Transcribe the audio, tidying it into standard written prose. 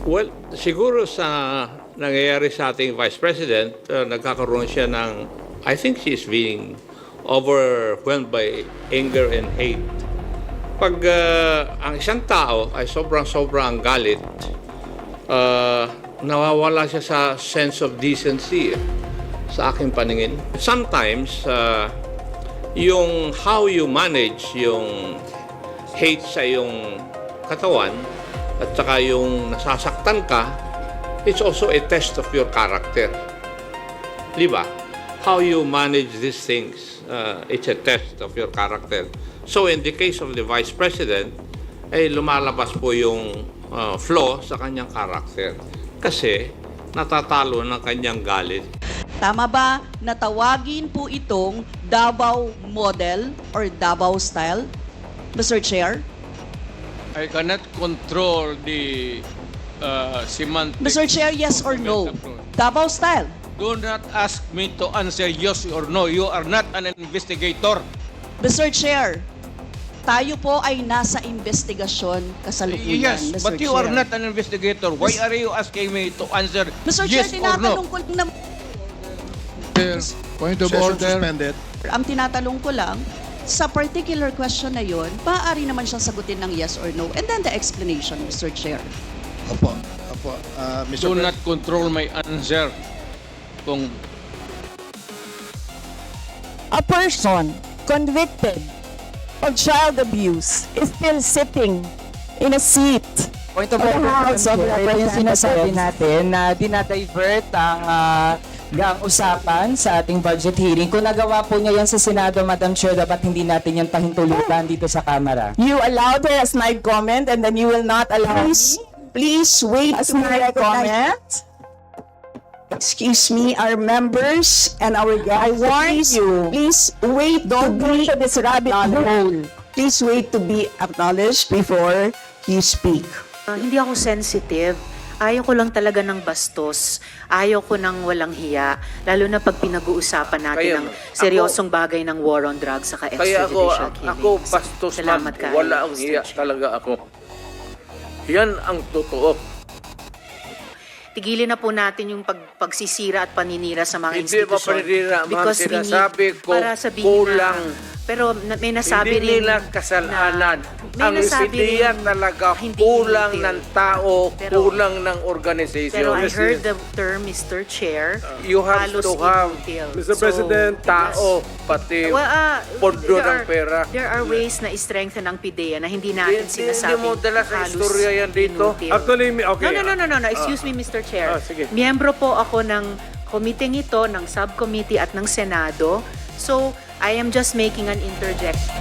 Well, siguro sa nangyayari sa ating Vice President, nagkakaroon siya ng, I think she's being overwhelmed by anger and hate. Pag ang isang tao ay sobrang galit, nawawala siya sa sense of decency sa aking paningin. Sometimes, yung how you manage yung hate sa iyong katawan at saka yung nasasaktan ka, it's also a test of your character. Di ba? How you manage these things, it's a test of your character. So in the case of the Vice President, ay lumalabas po yung flaw sa kanyang character. Kasi natatalo ng kanyang galit. Tama ba na tawagin po itong Davao model or Davao style, Mr. Chair? I cannot control the semantics. Mr. Chair, yes or no? Davao style. Do not ask me to answer yes or no. You are not an investigator. Mr. Chair, tayo po ay nasa investigasyon kasalukuyan, Yes, Mr. but you Chair. are not an investigator. Why are you asking me to answer Mr. Chair, yes or no? tinatanong ko lang Point of Session order. suspended. ang tinatanong ko lang, sa particular question na yon, maaari naman siyang sagutin ng yes or no. And then the explanation, Mr. Chair. Opo. Mr. Do not control my answer. Kung A person convicted of child abuse is still sitting in a seat. Point of order, ito yung sinasabi natin na dinadivert ang usapan sa ating budget hearing. Kung nagawa po niya yan sa Senado, Madam Chair, dapat hindi natin yan pahintulutan dito sa Kamara. You allowed her a snide comment and then you will not allow Please wait a to be snide recognized. comment. Excuse me, our members and our guests. I warn you. Please wait Don't to go be to this rabbit hole. Please wait to be acknowledged before you speak. Hindi ako sensitive. Ayaw ko lang talaga ng bastos. Ayaw ko ng walang hiya. Lalo na pag pinag-uusapan natin ng seryosong bagay ng war on drugs saka Kaya extrajudicial killings. ako bastos man, Salamat kayo, wala ang Mr. hiya Chair. talaga ako. Yan ang totoo. Tigilin na po natin yung pagsisira at paninira sa mga Hindi ba institusyon. paninira, ma'am, Because we need- sinasabi ko, para sabihin kulang. pero may nasabi Hindi rin nila kasalanan. may Ang nasabi ideya rin talaga hindi kulang detail. ng tao, Pero- kulang ng organisasyon. Pero I heard the term, Mr. Chair, You have halos to have, inutil. Mr. So, President, tao, pati pondo there ng are- pera. There are ways na i-strengthen ang PIDEA na hindi natin Hindi sinasabing mo dala sa halos istorya yan dito. inutil. Actually, okay. No. Excuse me, Mr. Chair. Sige. Miyembro po ako ng committee ito, ng subcommittee at ng Senado. So, I am just making an interjection.